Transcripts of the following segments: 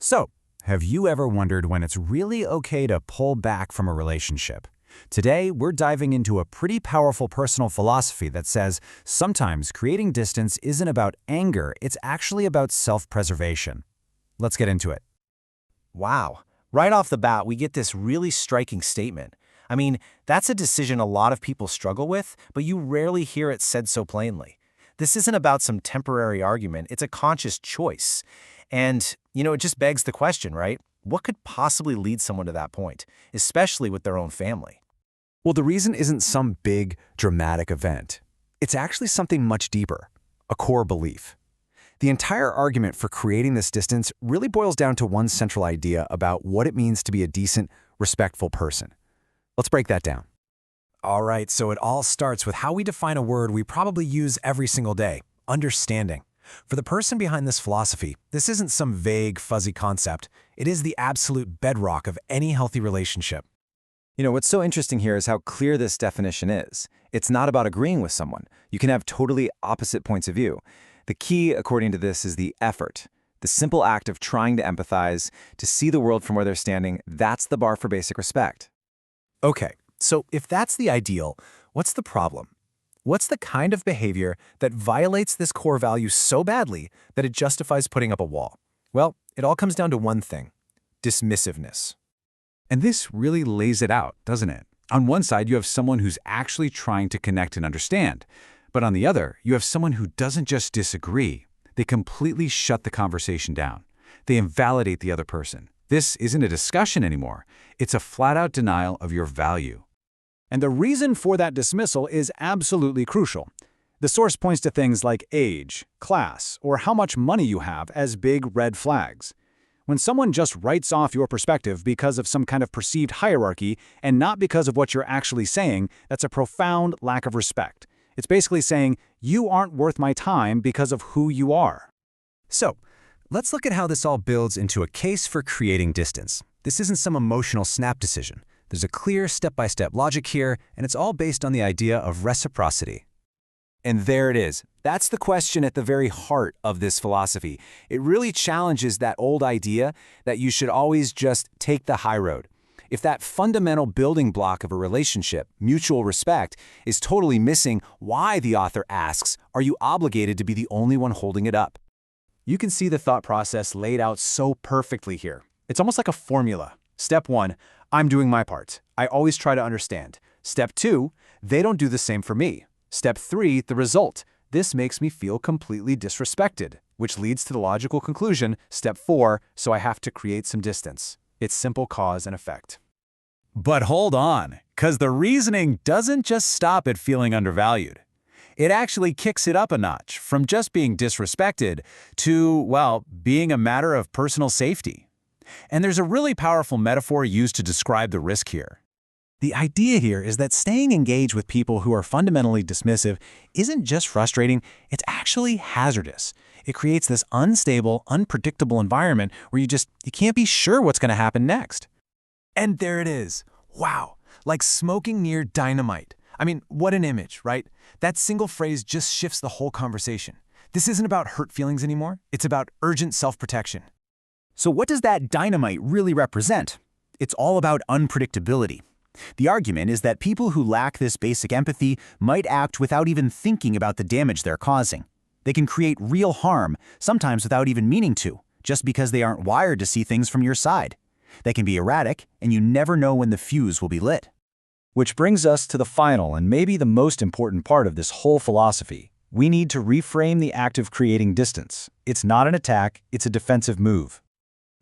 So, have you ever wondered when it's really okay to pull back from a relationship? Today, we're diving into a pretty powerful personal philosophy that says sometimes creating distance isn't about anger, it's actually about self-preservation. Let's get into it. Wow. Right off the bat, we get this really striking statement. I mean, that's a decision a lot of people struggle with, but you rarely hear it said so plainly. This isn't about some temporary argument, it's a conscious choice. And, it just begs the question, right? What could possibly lead someone to that point, especially with their own family? Well, the reason isn't some big, dramatic event. It's actually something much deeper, a core belief. The entire argument for creating this distance really boils down to one central idea about what it means to be a decent, respectful person. Let's break that down. All right, so it all starts with how we define a word we probably use every single day: understanding. For the person behind this philosophy, this isn't some vague, fuzzy concept. It is the absolute bedrock of any healthy relationship. What's so interesting here is how clear this definition is. It's not about agreeing with someone. You can have totally opposite points of view. The key, according to this, is the effort. The simple act of trying to empathize, to see the world from where they're standing, that's the bar for basic respect. Okay, so if that's the ideal, what's the problem? What's the kind of behavior that violates this core value so badly that it justifies putting up a wall? Well, it all comes down to one thing: dismissiveness. And this really lays it out, doesn't it? On one side, you have someone who's actually trying to connect and understand. But on the other, you have someone who doesn't just disagree. They completely shut the conversation down. They invalidate the other person. This isn't a discussion anymore. It's a flat-out denial of your value. And the reason for that dismissal is absolutely crucial. The source points to things like age, class, or how much money you have as big red flags. When someone just writes off your perspective because of some kind of perceived hierarchy and not because of what you're actually saying, that's a profound lack of respect. It's basically saying, you aren't worth my time because of who you are. So, let's look at how this all builds into a case for creating distance. This isn't some emotional snap decision. There's a clear step-by-step logic here, and it's all based on the idea of reciprocity. And there it is. That's the question at the very heart of this philosophy. It really challenges that old idea that you should always just take the high road. If that fundamental building block of a relationship, mutual respect, is totally missing, why, the author asks, are you obligated to be the only one holding it up? You can see the thought process laid out so perfectly here. It's almost like a formula. Step 1, I'm doing my part. I always try to understand. Step 2, they don't do the same for me. Step 3, the result. This makes me feel completely disrespected, which leads to the logical conclusion, step 4, so I have to create some distance. It's simple cause and effect. But hold on, because the reasoning doesn't just stop at feeling undervalued. It actually kicks it up a notch from just being disrespected to, well, being a matter of personal safety. And there's a really powerful metaphor used to describe the risk here. The idea here is that staying engaged with people who are fundamentally dismissive isn't just frustrating, it's actually hazardous. It creates this unstable, unpredictable environment where you can't be sure what's going to happen next. And there it is. Wow, like smoking near dynamite. I mean, what an image, right? That single phrase just shifts the whole conversation. This isn't about hurt feelings anymore. It's about urgent self-protection. So what does that dynamite really represent? It's all about unpredictability. The argument is that people who lack this basic empathy might act without even thinking about the damage they're causing. They can create real harm, sometimes without even meaning to, just because they aren't wired to see things from your side. They can be erratic, and you never know when the fuse will be lit. Which brings us to the final and maybe the most important part of this whole philosophy. We need to reframe the act of creating distance. It's not an attack, it's a defensive move.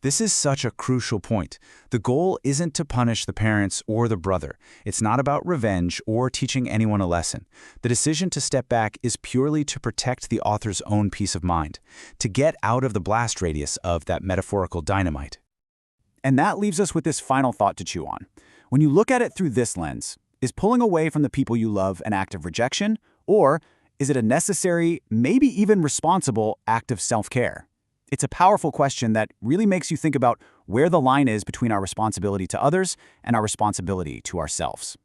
This is such a crucial point. The goal isn't to punish the parents or the brother. It's not about revenge or teaching anyone a lesson. The decision to step back is purely to protect the author's own peace of mind, to get out of the blast radius of that metaphorical dynamite. And that leaves us with this final thought to chew on. When you look at it through this lens, is pulling away from the people you love an act of rejection, or is it a necessary, maybe even responsible act of self-care? It's a powerful question that really makes you think about where the line is between our responsibility to others and our responsibility to ourselves.